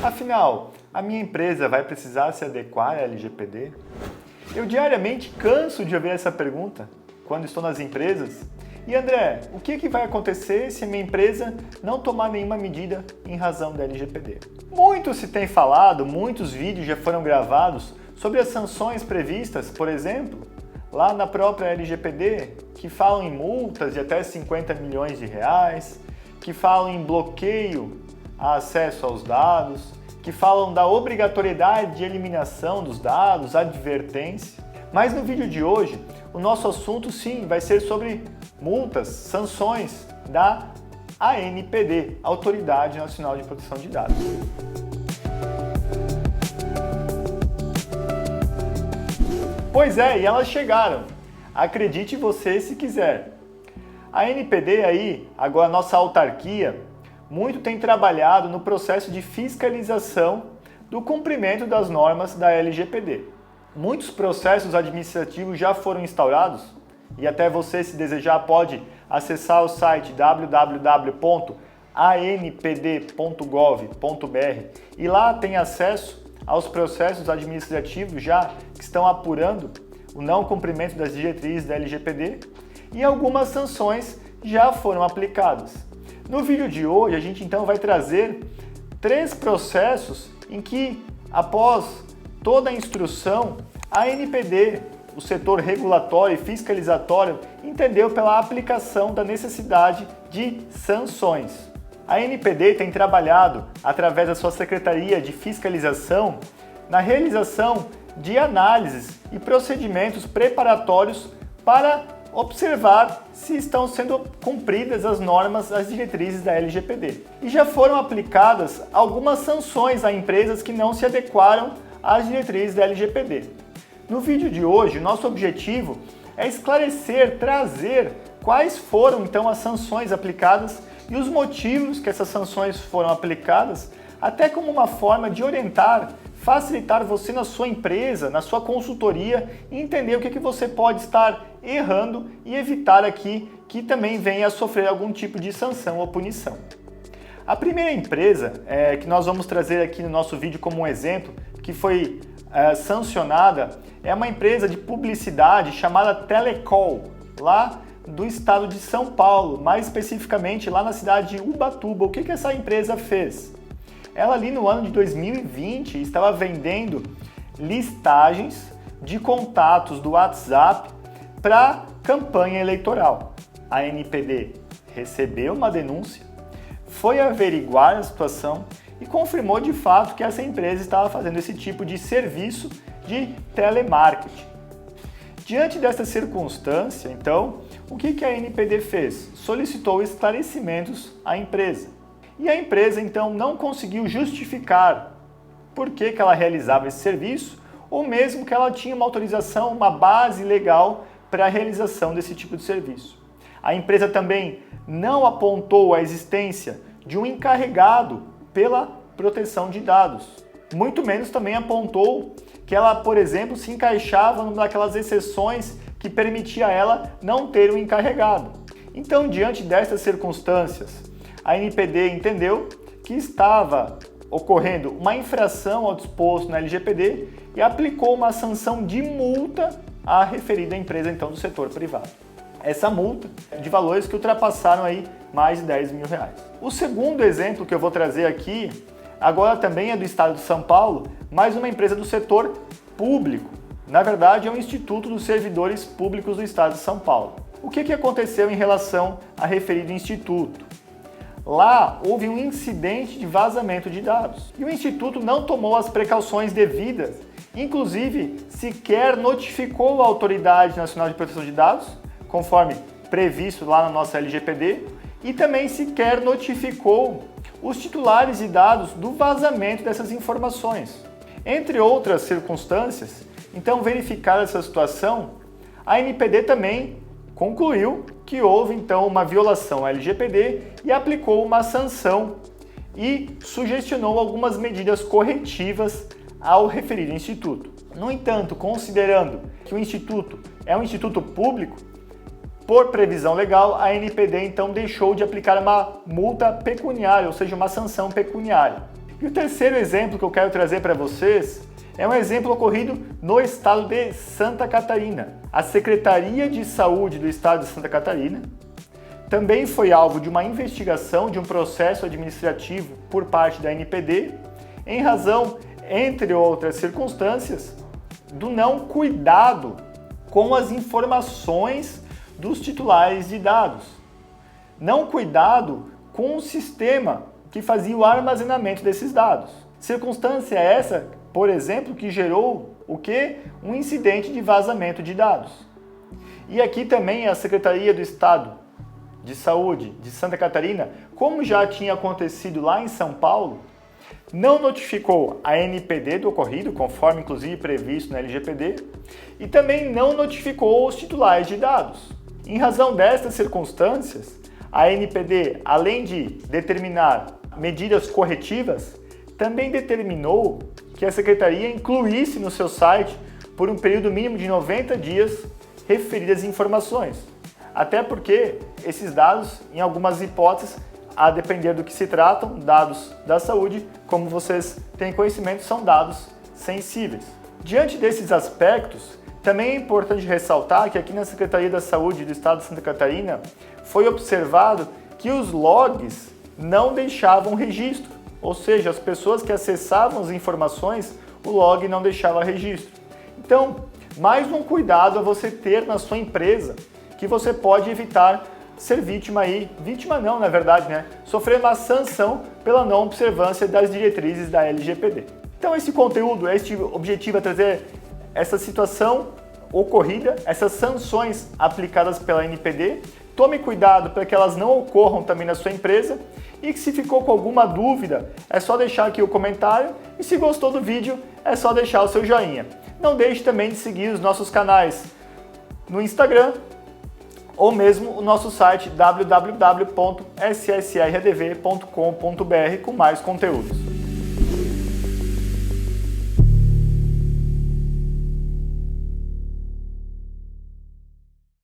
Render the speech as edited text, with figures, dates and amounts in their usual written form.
Afinal, a minha empresa vai precisar se adequar à LGPD? Eu diariamente canso de ouvir essa pergunta quando estou nas empresas. E André, o que vai acontecer se a minha empresa não tomar nenhuma medida em razão da LGPD? Muito se tem falado, muitos vídeos já foram gravados sobre as sanções previstas, por exemplo, lá na própria LGPD, que falam em multas de até 50 milhões de reais, que falam em bloqueio a acesso aos dados, que falam da obrigatoriedade de eliminação dos dados, advertência. Mas no vídeo de hoje, o nosso assunto sim vai ser sobre multas, sanções da ANPD, Autoridade Nacional de Proteção de Dados. Pois é, e elas chegaram. Acredite você se quiser. A ANPD aí, agora a nossa autarquia, muito tem trabalhado no processo de fiscalização do cumprimento das normas da LGPD. Muitos processos administrativos já foram instaurados e até você, se desejar, pode acessar o site www.anpd.gov.br e lá tem acesso aos processos administrativos já que estão apurando o não cumprimento das diretrizes da LGPD e algumas sanções já foram aplicadas. No vídeo de hoje, a gente então vai trazer 3 processos em que, após toda a instrução, a ANPD, o setor regulatório e fiscalizatório, entendeu pela aplicação da necessidade de sanções. A ANPD tem trabalhado, através da sua Secretaria de Fiscalização, na realização de análises e procedimentos preparatórios para observar se estão sendo cumpridas as normas, as diretrizes da LGPD. E já foram aplicadas algumas sanções a empresas que não se adequaram às diretrizes da LGPD. No vídeo de hoje, nosso objetivo é esclarecer, trazer quais foram então as sanções aplicadas e os motivos que essas sanções foram aplicadas, até como uma forma de orientar, facilitar você na sua empresa, na sua consultoria e entender o que você pode estar errando e evitar aqui que também venha a sofrer algum tipo de sanção ou punição. A primeira empresa que nós vamos trazer aqui no nosso vídeo como um exemplo, que foi sancionada, é uma empresa de publicidade chamada Telecol, lá do estado de São Paulo, mais especificamente lá na cidade de Ubatuba. O que essa empresa fez? Ela ali no ano de 2020 estava vendendo listagens de contatos do WhatsApp para campanha eleitoral. A ANPD recebeu uma denúncia, foi averiguar a situação e confirmou de fato que essa empresa estava fazendo esse tipo de serviço de telemarketing. Diante dessa circunstância, então, o que a ANPD fez? Solicitou esclarecimentos à empresa. E a empresa, então, não conseguiu justificar por que ela realizava esse serviço, ou mesmo que ela tinha uma autorização, uma base legal para a realização desse tipo de serviço. A empresa também não apontou a existência de um encarregado pela proteção de dados. Muito menos também apontou que ela, por exemplo, se encaixava numa daquelas exceções que permitia a ela não ter um encarregado. Então, diante destas circunstâncias, a ANPD entendeu que estava ocorrendo uma infração ao disposto na LGPD e aplicou uma sanção de multa à referida empresa, então, do setor privado. Essa multa de valores que ultrapassaram aí mais de 10 mil reais. O segundo exemplo que eu vou trazer aqui, agora também é do estado de São Paulo, mas uma empresa do setor público. Na verdade, é um Instituto dos Servidores Públicos do estado de São Paulo. O que aconteceu em relação a referido instituto? Lá houve um incidente de vazamento de dados e o Instituto não tomou as precauções devidas, inclusive sequer notificou a Autoridade Nacional de Proteção de Dados, conforme previsto lá na nossa LGPD, e também sequer notificou os titulares de dados do vazamento dessas informações. Entre outras circunstâncias, então, verificada essa situação, a ANPD também concluiu que houve então uma violação à LGPD e aplicou uma sanção e sugestionou algumas medidas corretivas ao referido instituto. No entanto, considerando que o instituto é um instituto público, por previsão legal, a ANPD então deixou de aplicar uma multa pecuniária, ou seja, uma sanção pecuniária. E o terceiro exemplo que eu quero trazer para vocês é um exemplo ocorrido no estado de Santa Catarina. A Secretaria de Saúde do estado de Santa Catarina também foi alvo de uma investigação de um processo administrativo por parte da ANPD, em razão, entre outras circunstâncias, do não cuidado com as informações dos titulares de dados. Não cuidado com o sistema que fazia o armazenamento desses dados. Circunstância essa, por exemplo, que gerou o quê? Um incidente de vazamento de dados. E aqui também a Secretaria do Estado de Saúde de Santa Catarina, como já tinha acontecido lá em São Paulo, não notificou a ANPD do ocorrido, conforme inclusive previsto na LGPD, e também não notificou os titulares de dados. Em razão destas circunstâncias, a ANPD, além de determinar medidas corretivas, também determinou que a Secretaria incluísse no seu site, por um período mínimo de 90 dias, referidas informações. Até porque esses dados, em algumas hipóteses, a depender do que se tratam, dados da saúde, como vocês têm conhecimento, são dados sensíveis. Diante desses aspectos, também é importante ressaltar que aqui na Secretaria da Saúde do Estado de Santa Catarina foi observado que os logs não deixavam registro, ou seja, as pessoas que acessavam as informações, o log não deixava registro. Então, mais um cuidado a você ter na sua empresa, que você pode evitar ser vítima não, na verdade, sofrer uma sanção pela não observância das diretrizes da LGPD. Então esse conteúdo, este objetivo é trazer essa situação ocorrida, essas sanções aplicadas pela ANPD. Tome cuidado para que elas não ocorram também na sua empresa e que se ficou com alguma dúvida, é só deixar aqui o comentário e se gostou do vídeo, é só deixar o seu joinha. Não deixe também de seguir os nossos canais no Instagram, ou mesmo o nosso site www.ssrdv.com.br com mais conteúdos.